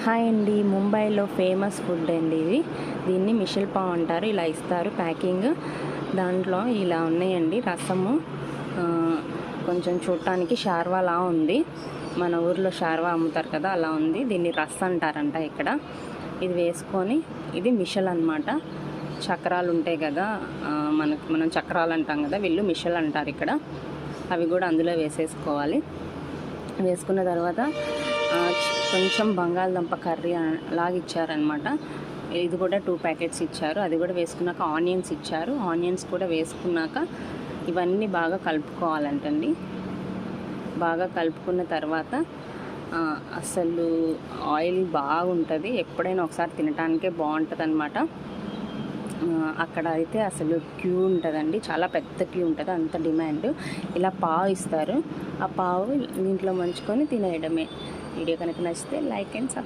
Hi అండి, ముంబైలో famous food అండి ఇది. దీన్ని మిషల్ పావ్ అంటారు. ఇలా ఇస్తారు ప్యాకింగ్. దాంట్లో ఇలా ఉన్నాయండి రసము, కొంచెం చూడటానికి షార్వాలా ఉంది. మన ఊర్లో షార్వా అమ్ముతారు కదా, అలా ఉంది. దీన్ని రస్ అంటారంట ఇక్కడ. ఇది వేసుకొని, ఇది మిషల్ అనమాట. చక్రాలు ఉంటాయి కదా, మనం చక్రాలు అంటాం కదా, వీళ్ళు మిషల్ అంటారు ఇక్కడ. అవి కూడా అందులో వేసేసుకోవాలి. వేసుకున్న తర్వాత కొంచెం బంగాళదుంప కర్రీ లాగా ఇచ్చారనమాట. ఇది కూడా 2 ప్యాకెట్స్ ఇచ్చారు. అది కూడా వేసుకున్నాక ఆనియన్స్ ఇచ్చారు. ఆనియన్స్ కూడా వేసుకున్నాక ఇవన్నీ బాగా కలుపుకోవాలంటండి. బాగా కలుపుకున్న తర్వాత అసలు ఆయిల్ బాగుంటుంది. ఎప్పుడైనా ఒకసారి తినడానికే బాగుంటుంది అనమాట. అక్కడ అయితే అసలు క్యూ ఉంటుందండి, చాలా పెద్ద క్యూ ఉంటుంది, అంత డిమాండ్. ఇలా పావు ఇస్తారు. ఆ పావు దీంట్లో మంచుకొని తినేయడమే. వీడియో కనుక నచ్చితే లైక్ అండ్ సబ్స్క్రైబ్.